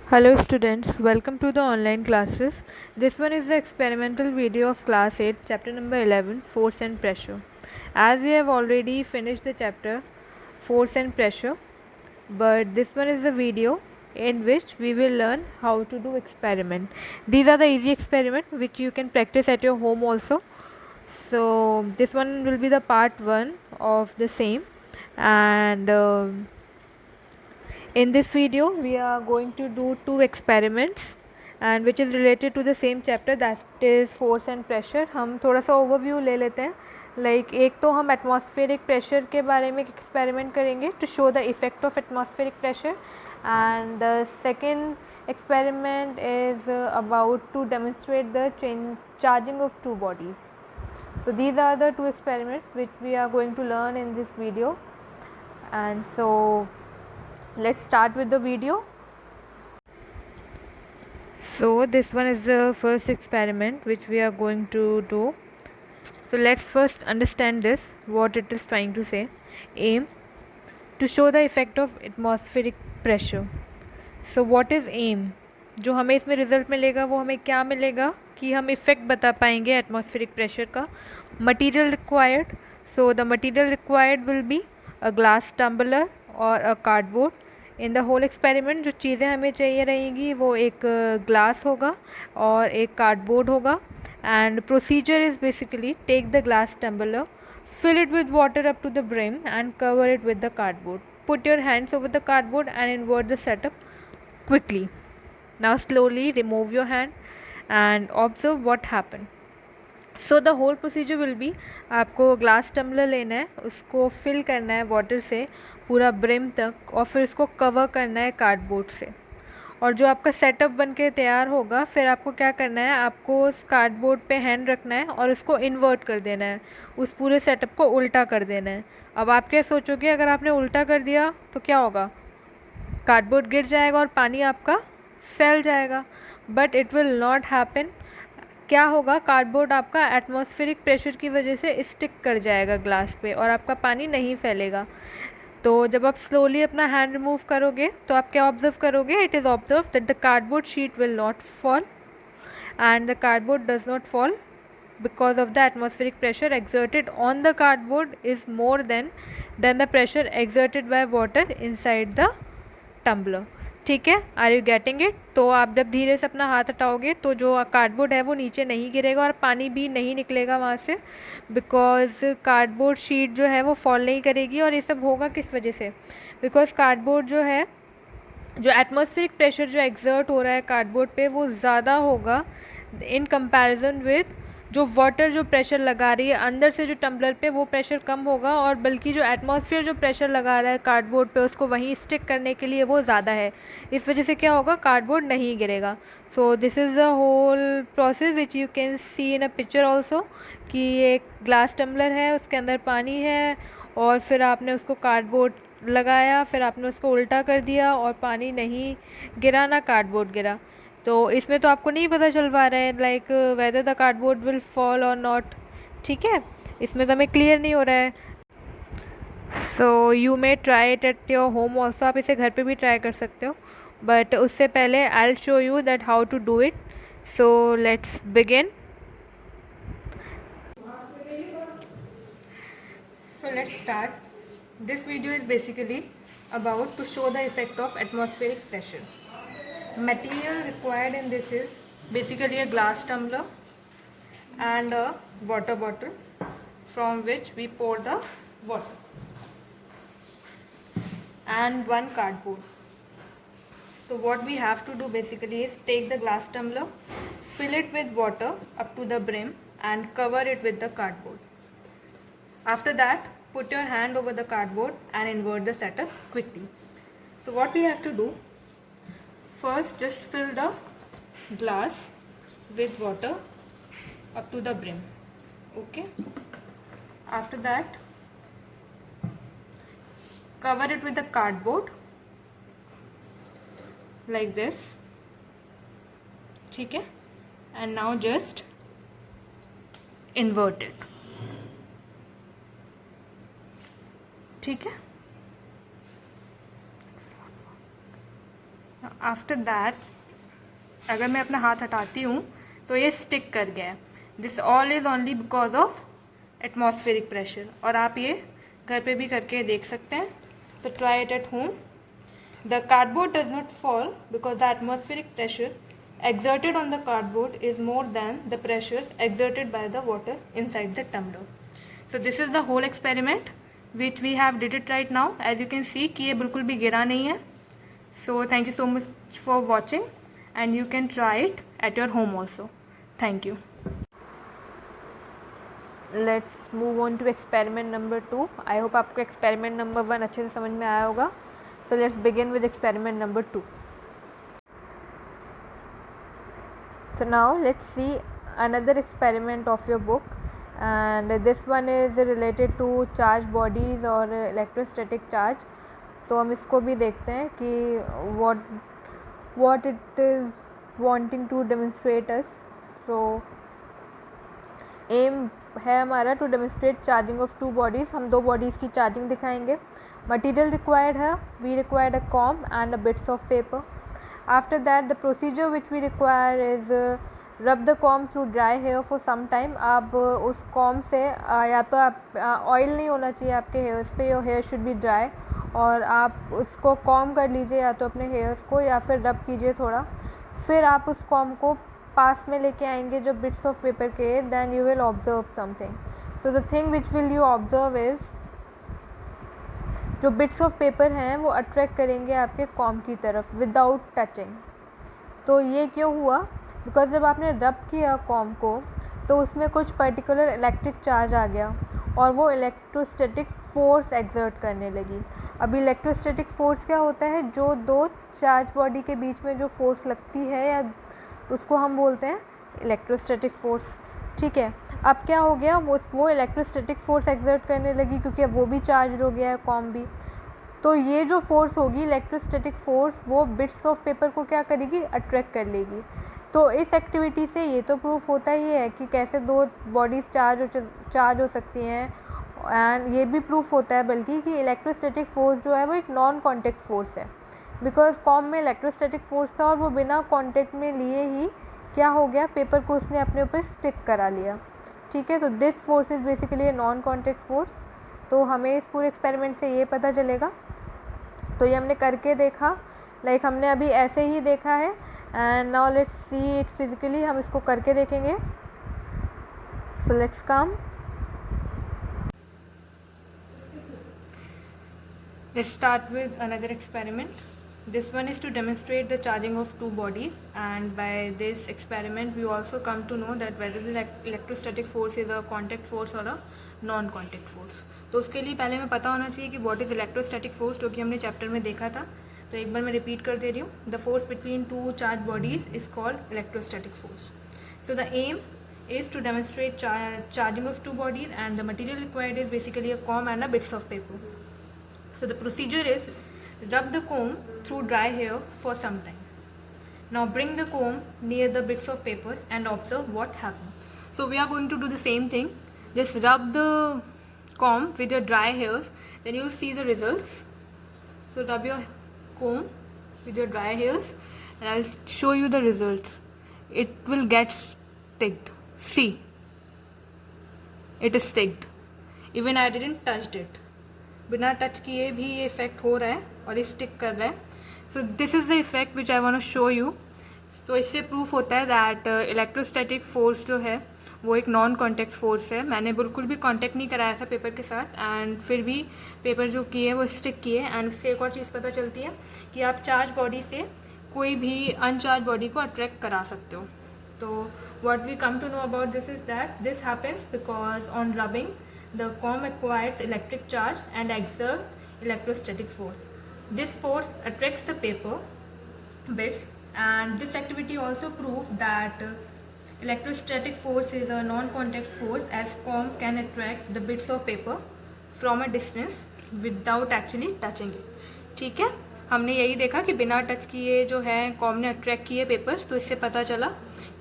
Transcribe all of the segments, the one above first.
Hello students, welcome to the online classes. This one is the experimental video of class 8, chapter number 11, force and pressure. As we have already finished the chapter force and pressure, but this one is the video in which we will learn how to do experiment. These are the easy experiment which you can practice at your home also. So this one will be the part 1 of the same, and in this video we are going to do two experiments and which is related to the same chapter, that is force and pressure. हम थोड़ा सा overview ले लेते हैं. एक तो हम atmospheric pressure के बारे में एक्सपेरिमेंट करेंगे to show the effect of atmospheric pressure, and the second experiment is about to demonstrate the charging of two bodies. So these are the two experiments which we are going to learn in this video, and so let's start with the video. So this one is the first experiment which we are going to do. So let's first understand this, what it is trying to say. Aim: to show the effect of atmospheric pressure. So what is aim? जो हमें इसमें result मिलेगा वो हमें क्या मिलेगा कि हम इफ़ेक्ट बता पाएंगे एटमॉस्फेरिक प्रेशर का. Material required. So the material required will be a glass tumbler और a cardboard. In the whole experiment जो चीज़ें हमें चाहिए रहेंगी वो एक ग्लास होगा और एक कार्डबोर्ड होगा. And procedure is basically take the glass tumbler, fill it with water up to the brim and cover it with the cardboard. Put your hands over the cardboard and invert the setup quickly. Now slowly remove your hand and observe what happened. So the whole procedure will be, आपको glass tumbler लेना है, उसको fill करना है water से पूरा brim तक और फिर उसको कवर करना है कार्डबोर्ड से. और जो आपका सेटअप बन के तैयार होगा फिर आपको क्या करना है, आपको उस कार्डबोर्ड पे हैंड रखना है और उसको इन्वर्ट कर देना है, उस पूरे सेटअप को उल्टा कर देना है. अब आप क्या सोचोगे, अगर आपने उल्टा कर दिया तो क्या होगा, कार्डबोर्ड गिर जाएगा और पानी आपका फैल जाएगा. But it will not happen. क्या होगा, कार्डबोर्ड आपका एटमॉस्फेरिक प्रेशर की वजह से स्टिक कर जाएगा ग्लास पे और आपका पानी नहीं फैलेगा. तो जब आप स्लोली अपना हैंड रिमूव करोगे तो आप क्या ऑब्जर्व करोगे, it is observe that the cardboard sheet will not fall and the cardboard does not fall because of the atmospheric pressure exerted on the cardboard is more than the pressure exerted by water inside the tumbler. ठीक है, are you getting it. तो आप जब धीरे से अपना हाथ हटाओगे तो जो कार्डबोर्ड है वो नीचे नहीं गिरेगा और पानी भी नहीं निकलेगा वहाँ से, बिकॉज कार्डबोर्ड शीट जो है वो फॉल नहीं करेगी. और ये सब होगा किस वजह से, बिकॉज कार्डबोर्ड जो है, जो एटमॉस्फेरिक प्रेशर जो एग्जर्ट हो रहा है कार्डबोर्ड पे वो ज़्यादा होगा इन कंपैरिजन विद जो वाटर जो प्रेशर लगा रही है अंदर से जो टम्बलर पे, वो प्रेशर कम होगा. और बल्कि जो एटमॉस्फेयर जो प्रेशर लगा रहा है कार्डबोर्ड पे उसको वहीं स्टिक करने के लिए वो ज़्यादा है. इस वजह से क्या होगा, कार्डबोर्ड नहीं गिरेगा. So this is the whole process which you can see in a picture also, कि एक ग्लास टम्बलर है, उसके अंदर पानी है और फिर आपने उसको कार्डबोर्ड लगाया, फिर आपने उसको उल्टा कर दिया और पानी नहीं गिरा, ना कार्डबोर्ड गिरा. तो इसमें तो आपको नहीं पता चल पा रहा है like whether the cardboard will fall और नॉट. ठीक है, इसमें तो हमें क्लियर नहीं हो रहा है. So you may try it at your home also. आप इसे घर पे भी ट्राई कर सकते हो, बट उससे पहले I will show you that how to do it. So let's begin. So let's start. This video is basically about to show the effect of atmospheric pressure. Material required in this is basically a glass tumbler and a water bottle from which we pour the water, and one cardboard. So what we have to do basically is take the glass tumbler, fill it with water up to the brim and cover it with the cardboard. After that, put your hand over the cardboard and invert the setup quickly. So what we have to do, first just fill the glass with water up to the brim. Okay. After that, cover it with the cardboard like this. ठीक है, and now just invert it. ठीक है. After that अगर मैं अपना हाथ हटाती हूँ तो ये स्टिक कर गया है. This all is only because of atmospheric pressure. और आप ये घर पे भी करके देख सकते हैं. So try it at home. The cardboard does not fall because the atmospheric pressure exerted on the cardboard is more than the pressure exerted by the water inside the tumbler. So this is the whole experiment which we have did it right now. As you can see कि ये बिल्कुल भी गिरा नहीं है. So thank you so much for watching and you can try it at your home also. Thank you. Let's move on to experiment number 2. I hope आपको experiment number 1 अच्छे से समझ में आया होगा. So let's begin with experiment number 2. So now let's see another experiment of your book, and this one is related to charged bodies or electrostatic charge. तो हम इसको भी देखते हैं कि what it is wanting to demonstrate us. So aim है हमारा to demonstrate charging of two bodies. हम दो बॉडीज़ की चार्जिंग दिखाएंगे. Material required है, we required a comb and a bits of paper. After that the procedure which we require is rub the comb through dry hair for some time. आप उस comb से या तो आप oil नहीं होना चाहिए आपके हेयर्स पे, your hair should be dry, और आप उसको कॉम कर लीजिए या तो अपने हेयर्स को, या फिर रब कीजिए थोड़ा. फिर आप उस कॉम को पास में लेके आएंगे जो बिट्स ऑफ पेपर के. Then you will observe something. So the thing which will you observe is जो बिट्स ऑफ पेपर हैं वो अट्रैक्ट करेंगे आपके कॉम की तरफ विदाउट टचिंग. तो ये क्यों हुआ? बिकॉज जब आपने रब किया कॉम को तो उसमें कुछ पर्टिकुलर इलेक्ट्रिक चार्ज आ गया और वो इलेक्ट्रोस्टैटिक फोर्स एक्सर्ट करने लगी. अभी इलेक्ट्रोस्टैटिक फोर्स क्या होता है? जो दो चार्ज बॉडी के बीच में जो फोर्स लगती है या उसको हम बोलते हैं इलेक्ट्रोस्टैटिक फोर्स. ठीक है. अब क्या हो गया? वो इलेक्ट्रोस्टैटिक फोर्स एक्सर्ट करने लगी क्योंकि अब वो भी चार्ज हो गया है कॉम भी. तो ये जो फोर्स होगी इलेक्ट्रोस्टैटिक फोर्स, वो बिट्स ऑफ पेपर को क्या करेगी? अट्रैक्ट कर लेगी. तो इस एक्टिविटी से ये तो प्रूफ होता ही है कि कैसे दो बॉडीज़ चार्ज हो सकती हैं. एंड ये भी प्रूफ होता है बल्कि कि इलेक्ट्रोस्टैटिक फोर्स जो है वो एक नॉन कॉन्टेक्ट फोर्स है. बिकॉज कॉम में इलेक्ट्रोस्टैटिक फोर्स था और वो बिना कॉन्टेक्ट में लिए ही क्या हो गया? पेपर को उसने अपने ऊपर स्टिक करा लिया. ठीक है. तो this force is basically a non contact force. तो हमें इस पूरे एक्सपेरिमेंट से ये पता चलेगा. तो ये हमने करके देखा, लाइक हमने अभी ऐसे ही देखा है. And now let's see it physically. हम इसको करके देखेंगे. So let's come. Let's start with another experiment. This one is to demonstrate the charging of two bodies, and by this experiment we also come to know that whether the electrostatic force is a contact force or a non-contact force. तो उसके लिए पहले हमें पता होना चाहिए कि what is electrostatic force, जो कि हमने चैप्टर में देखा था. तो एक बार मैं रिपीट कर दे रही हूँ. The force between two charged bodies is called electrostatic force. So the aim is to demonstrate charging of two bodies, and the material required is basically a comb and a bits of paper. So the procedure is rub the comb through dry hair for some time. Now bring the comb near the bits of papers and observe what happens. So we are going to do the same thing. Just rub the comb with your dry hairs, then you will see the results. So rub your comb with your dry hairs and I will show you the results. It will get sticked. See, it is sticked. Even I didn't touched it. बिना touch किए भी ये effect हो रहा है और ये stick कर रहा है. So this is the effect which I want to show you. तो इससे प्रूफ होता है दैट इलेक्ट्रोस्टैटिक फोर्स जो है वो एक नॉन कॉन्टेक्ट फोर्स है. मैंने बिल्कुल भी कॉन्टेक्ट नहीं कराया था पेपर के साथ, एंड फिर भी पेपर जो किए वो स्टिक किए. एंड उससे एक और चीज़ पता चलती है कि आप चार्ज बॉडी से कोई भी अनचार्ज बॉडी को अट्रैक्ट करा सकते हो. तो what we come to know about this is that this happens because on rubbing the comb acquires electric charge and exerts electrostatic force. This force attracts the paper bits, and this activity also proves that electrostatic force is a non-contact force, as comb can attract the bits of paper from a distance without actually touching it. ठीक है. हमने यही देखा कि बिना touch किए जो है कॉम ने अट्रैक्ट किए पेपर्स. तो इससे पता चला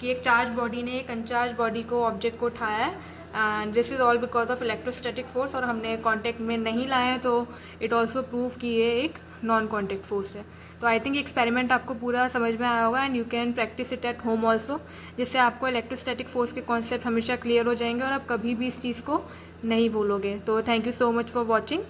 कि एक चार्ज बॉडी ने एक अनचार्ज बॉडी को ऑब्जेक्ट को उठाया है, and this is all because of electrostatic force. और हमने कॉन्टेक्ट में नहीं लाए हैं, तो इट ऑल्सो प्रूव कि ये एक नॉन कॉन्टैक्ट फोर्स है। तो आई थिंक एक्सपेरिमेंट आपको पूरा समझ में आया होगा and you can practice it at home also, जिससे आपको इलेक्ट्रोस्टैटिक फोर्स के कॉन्सेप्ट हमेशा क्लियर हो जाएंगे और आप कभी भी इस चीज़ को नहीं भूलोगे। तो thank you so much for watching.